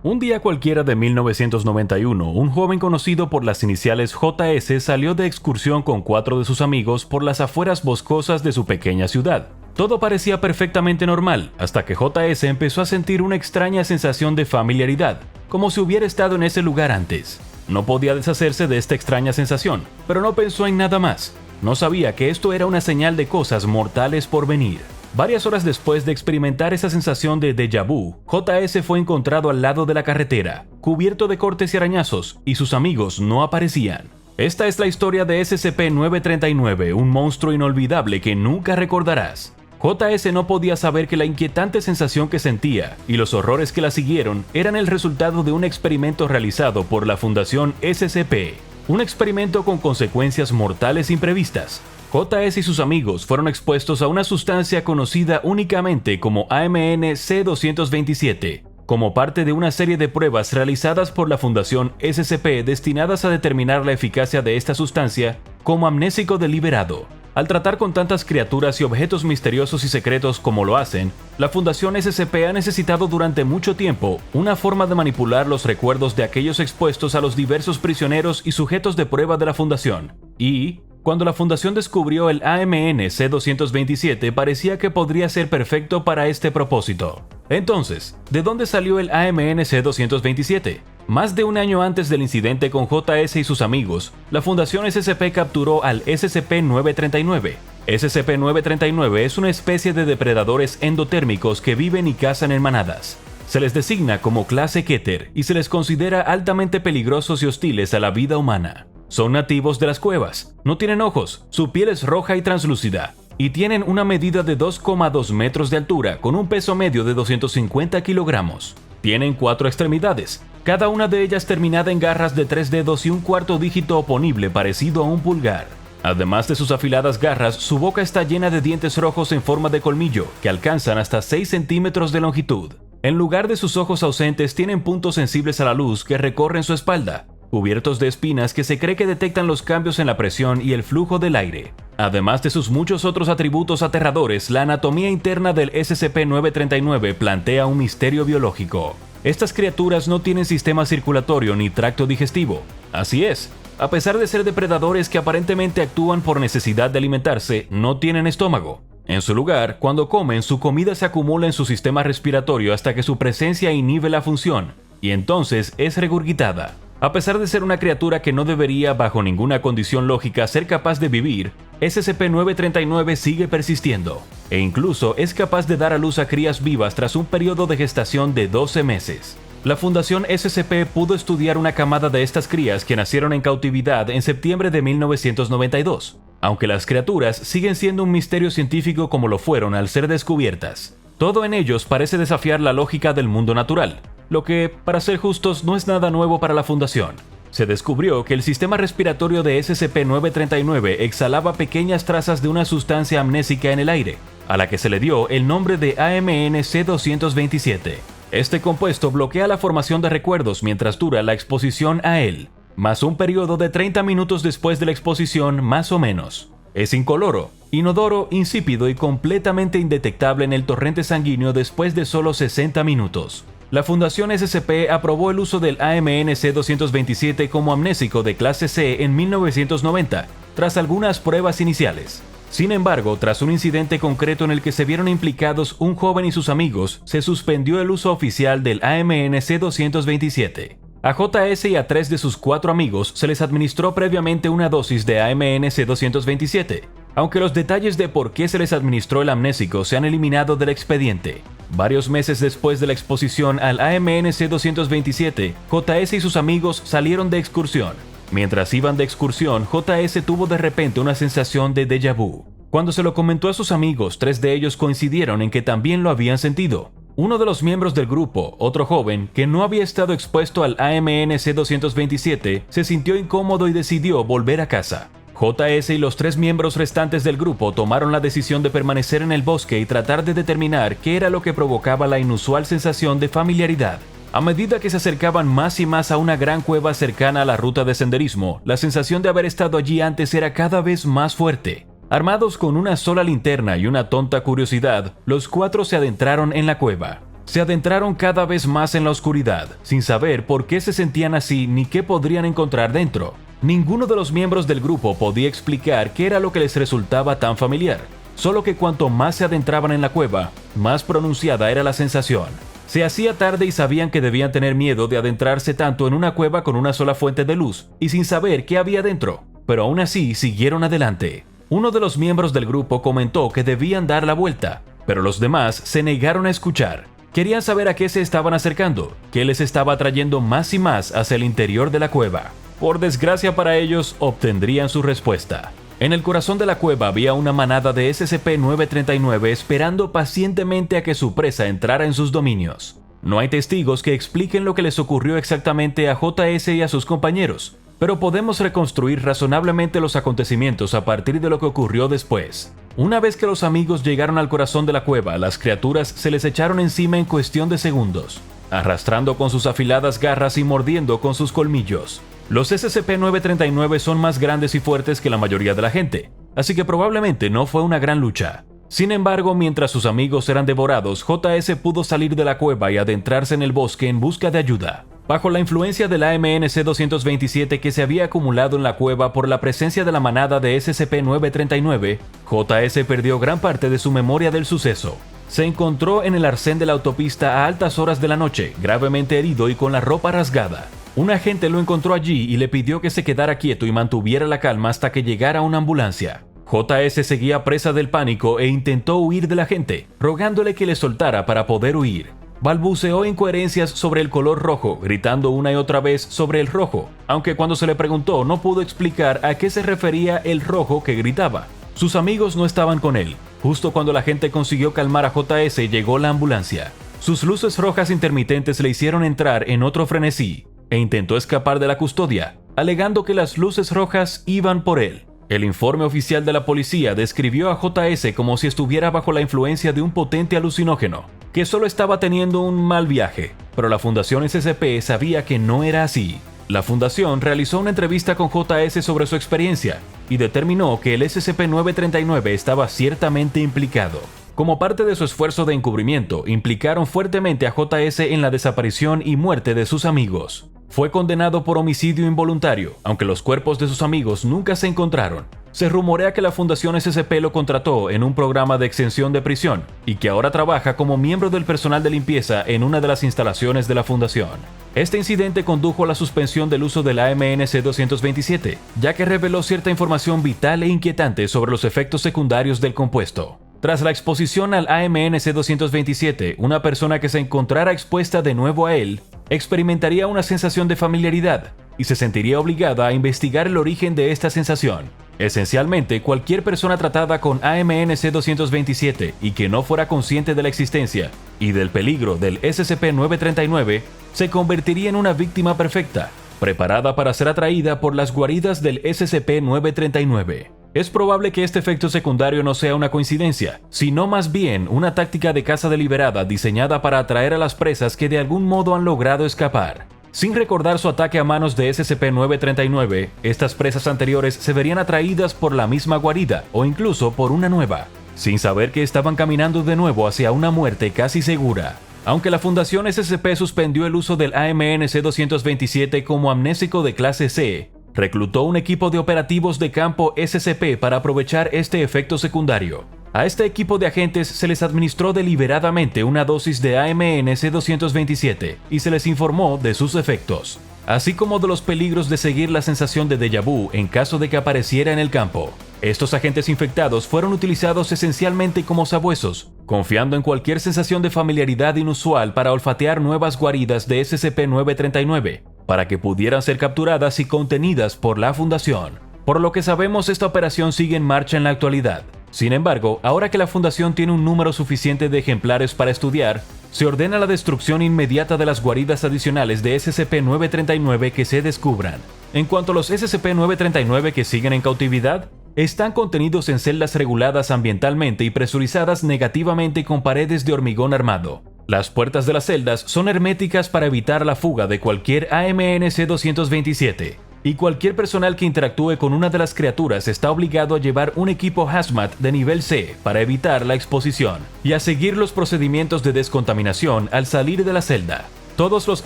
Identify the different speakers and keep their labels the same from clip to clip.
Speaker 1: Un día cualquiera de 1991, un joven conocido por las iniciales JS salió de excursión con 4 de sus amigos por las afueras boscosas de su pequeña ciudad. Todo parecía perfectamente normal, hasta que JS empezó a sentir una extraña sensación de familiaridad, como si hubiera estado en ese lugar antes. No podía deshacerse de esta extraña sensación, pero no pensó en nada más. No sabía que esto era una señal de cosas mortales por venir. Varias horas después de experimentar esa sensación de déjà vu, JS fue encontrado al lado de la carretera, cubierto de cortes y arañazos, y sus amigos no aparecían. Esta es la historia de SCP-939, un monstruo inolvidable que nunca recordarás. JS no podía saber que la inquietante sensación que sentía y los horrores que la siguieron eran el resultado de un experimento realizado por la Fundación SCP, un experimento con consecuencias mortales imprevistas. JS y sus amigos fueron expuestos a una sustancia conocida únicamente como AMN-C227, como parte de una serie de pruebas realizadas por la Fundación SCP destinadas a determinar la eficacia de esta sustancia como amnésico deliberado. Al tratar con tantas criaturas y objetos misteriosos y secretos como lo hacen, la Fundación SCP ha necesitado durante mucho tiempo una forma de manipular los recuerdos de aquellos expuestos a los diversos prisioneros y sujetos de prueba de la Fundación. Y cuando la Fundación descubrió el AMN-C227, parecía que podría ser perfecto para este propósito. Entonces, ¿de dónde salió el AMN-C227? Más de un año antes del incidente con JS y sus amigos, la Fundación SCP capturó al SCP-939. SCP-939 es una especie de depredadores endotérmicos que viven y cazan en manadas. Se les designa como clase Keter y se les considera altamente peligrosos y hostiles a la vida humana. Son nativos de las cuevas, no tienen ojos, su piel es roja y translúcida, y tienen una medida de 2,2 metros de altura con un peso medio de 250 kilogramos. Tienen 4 extremidades, cada una de ellas terminada en garras de 3 dedos y un cuarto dígito oponible parecido a un pulgar. Además de sus afiladas garras, su boca está llena de dientes rojos en forma de colmillo, que alcanzan hasta 6 centímetros de longitud. En lugar de sus ojos ausentes, tienen puntos sensibles a la luz que recorren su espalda, cubiertos de espinas que se cree que detectan los cambios en la presión y el flujo del aire. Además de sus muchos otros atributos aterradores, la anatomía interna del SCP-939 plantea un misterio biológico. Estas criaturas no tienen sistema circulatorio ni tracto digestivo. Así es, a pesar de ser depredadores que aparentemente actúan por necesidad de alimentarse, no tienen estómago. En su lugar, cuando comen, su comida se acumula en su sistema respiratorio hasta que su presencia inhibe la función, y entonces es regurgitada. A pesar de ser una criatura que no debería bajo ninguna condición lógica ser capaz de vivir, SCP-939 sigue persistiendo, e incluso es capaz de dar a luz a crías vivas tras un periodo de gestación de 12 meses. La Fundación SCP pudo estudiar una camada de estas crías que nacieron en cautividad en septiembre de 1992, aunque las criaturas siguen siendo un misterio científico como lo fueron al ser descubiertas. Todo en ellos parece desafiar la lógica del mundo natural, lo que, para ser justos, no es nada nuevo para la Fundación. Se descubrió que el sistema respiratorio de SCP-939 exhalaba pequeñas trazas de una sustancia amnésica en el aire, a la que se le dio el nombre de AMN-C227. Este compuesto bloquea la formación de recuerdos mientras dura la exposición a él, más un periodo de 30 minutos después de la exposición más o menos. Es incoloro, inodoro, insípido y completamente indetectable en el torrente sanguíneo después de solo 60 minutos. La Fundación SCP aprobó el uso del AMN-C227 como amnésico de clase C en 1990, tras algunas pruebas iniciales. Sin embargo, tras un incidente concreto en el que se vieron implicados un joven y sus amigos, se suspendió el uso oficial del AMN-C227. A JS y a 3 de sus 4 amigos se les administró previamente una dosis de AMN-C227, aunque los detalles de por qué se les administró el amnésico se han eliminado del expediente. Varios meses después de la exposición al AMN-C227, JS y sus amigos salieron de excursión. Mientras iban de excursión, JS tuvo de repente una sensación de déjà vu. Cuando se lo comentó a sus amigos, 3 de ellos coincidieron en que también lo habían sentido. Uno de los miembros del grupo, otro joven, que no había estado expuesto al AMN-C227, se sintió incómodo y decidió volver a casa. JS y los 3 miembros restantes del grupo tomaron la decisión de permanecer en el bosque y tratar de determinar qué era lo que provocaba la inusual sensación de familiaridad. A medida que se acercaban más y más a una gran cueva cercana a la ruta de senderismo, la sensación de haber estado allí antes era cada vez más fuerte. Armados con una sola linterna y una tonta curiosidad, los 4 se adentraron en la cueva. Se adentraron cada vez más en la oscuridad, sin saber por qué se sentían así ni qué podrían encontrar dentro. Ninguno de los miembros del grupo podía explicar qué era lo que les resultaba tan familiar, solo que cuanto más se adentraban en la cueva, más pronunciada era la sensación. Se hacía tarde y sabían que debían tener miedo de adentrarse tanto en una cueva con una sola fuente de luz y sin saber qué había dentro, pero aún así siguieron adelante. Uno de los miembros del grupo comentó que debían dar la vuelta, pero los demás se negaron a escuchar. Querían saber a qué se estaban acercando, qué les estaba atrayendo más y más hacia el interior de la cueva. Por desgracia para ellos, obtendrían su respuesta. En el corazón de la cueva había una manada de SCP-939 esperando pacientemente a que su presa entrara en sus dominios. No hay testigos que expliquen lo que les ocurrió exactamente a JS y a sus compañeros, pero podemos reconstruir razonablemente los acontecimientos a partir de lo que ocurrió después. Una vez que los amigos llegaron al corazón de la cueva, las criaturas se les echaron encima en cuestión de segundos, arrastrando con sus afiladas garras y mordiendo con sus colmillos. Los SCP-939 son más grandes y fuertes que la mayoría de la gente, así que probablemente no fue una gran lucha. Sin embargo, mientras sus amigos eran devorados, JS pudo salir de la cueva y adentrarse en el bosque en busca de ayuda. Bajo la influencia del AMNC-227 que se había acumulado en la cueva por la presencia de la manada de SCP-939, JS perdió gran parte de su memoria del suceso. Se encontró en el arcén de la autopista a altas horas de la noche, gravemente herido y con la ropa rasgada. Un agente lo encontró allí y le pidió que se quedara quieto y mantuviera la calma hasta que llegara una ambulancia. JS seguía presa del pánico e intentó huir de la gente, rogándole que le soltara para poder huir. Balbuceó incoherencias sobre el color rojo, gritando una y otra vez sobre el rojo, aunque cuando se le preguntó no pudo explicar a qué se refería el rojo que gritaba. Sus amigos no estaban con él. Justo cuando la gente consiguió calmar a JS, llegó la ambulancia. Sus luces rojas intermitentes le hicieron entrar en otro frenesí, e intentó escapar de la custodia, alegando que las luces rojas iban por él. El informe oficial de la policía describió a JS como si estuviera bajo la influencia de un potente alucinógeno, que solo estaba teniendo un mal viaje, pero la Fundación SCP sabía que no era así. La Fundación realizó una entrevista con JS sobre su experiencia y determinó que el SCP-939 estaba ciertamente implicado. Como parte de su esfuerzo de encubrimiento, implicaron fuertemente a JS en la desaparición y muerte de sus amigos. Fue condenado por homicidio involuntario, aunque los cuerpos de sus amigos nunca se encontraron. Se rumorea que la Fundación SCP lo contrató en un programa de exención de prisión y que ahora trabaja como miembro del personal de limpieza en una de las instalaciones de la Fundación. Este incidente condujo a la suspensión del uso del AMNC-227, ya que reveló cierta información vital e inquietante sobre los efectos secundarios del compuesto. Tras la exposición al AMNC-227, una persona que se encontrara expuesta de nuevo a él experimentaría una sensación de familiaridad y se sentiría obligada a investigar el origen de esta sensación. Esencialmente, cualquier persona tratada con AMNC-227 y que no fuera consciente de la existencia y del peligro del SCP-939 se convertiría en una víctima perfecta, preparada para ser atraída por las guaridas del SCP-939. Es probable que este efecto secundario no sea una coincidencia, sino más bien una táctica de caza deliberada diseñada para atraer a las presas que de algún modo han logrado escapar. Sin recordar su ataque a manos de SCP-939, estas presas anteriores se verían atraídas por la misma guarida o incluso por una nueva, sin saber que estaban caminando de nuevo hacia una muerte casi segura. Aunque la Fundación SCP suspendió el uso del AMNC-227 como amnésico de clase C, reclutó un equipo de operativos de campo SCP para aprovechar este efecto secundario. A este equipo de agentes se les administró deliberadamente una dosis de AMNC-227 y se les informó de sus efectos, así como de los peligros de seguir la sensación de déjà vu en caso de que apareciera en el campo. Estos agentes infectados fueron utilizados esencialmente como sabuesos, confiando en cualquier sensación de familiaridad inusual para olfatear nuevas guaridas de SCP-939, para que pudieran ser capturadas y contenidas por la Fundación. Por lo que sabemos, esta operación sigue en marcha en la actualidad. Sin embargo, ahora que la Fundación tiene un número suficiente de ejemplares para estudiar, se ordena la destrucción inmediata de las guaridas adicionales de SCP-939 que se descubran. En cuanto a los SCP-939 que siguen en cautividad, están contenidos en celdas reguladas ambientalmente y presurizadas negativamente con paredes de hormigón armado. Las puertas de las celdas son herméticas para evitar la fuga de cualquier AMNC-227. y cualquier personal que interactúe con una de las criaturas está obligado a llevar un equipo hazmat de nivel C para evitar la exposición y a seguir los procedimientos de descontaminación al salir de la celda. Todos los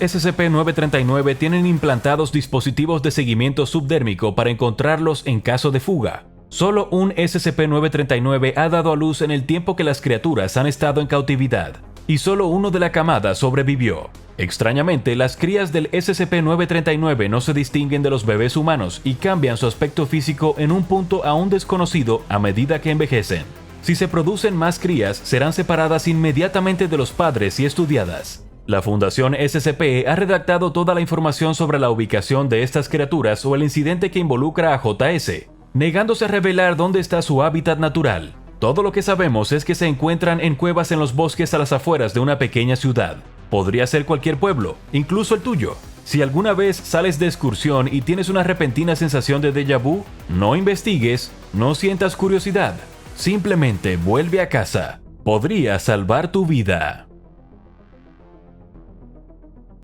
Speaker 1: SCP-939 tienen implantados dispositivos de seguimiento subdérmico para encontrarlos en caso de fuga. Solo un SCP-939 ha dado a luz en el tiempo que las criaturas han estado en cautividad, y solo uno de la camada sobrevivió. Extrañamente, las crías del SCP-939 no se distinguen de los bebés humanos y cambian su aspecto físico en un punto aún desconocido a medida que envejecen. Si se producen más crías, serán separadas inmediatamente de los padres y estudiadas. La Fundación SCP ha redactado toda la información sobre la ubicación de estas criaturas o el incidente que involucra a JS, negándose a revelar dónde está su hábitat natural. Todo lo que sabemos es que se encuentran en cuevas en los bosques a las afueras de una pequeña ciudad. Podría ser cualquier pueblo, incluso el tuyo. Si alguna vez sales de excursión y tienes una repentina sensación de déjà vu, no investigues, no sientas curiosidad. Simplemente vuelve a casa. Podría salvar tu vida.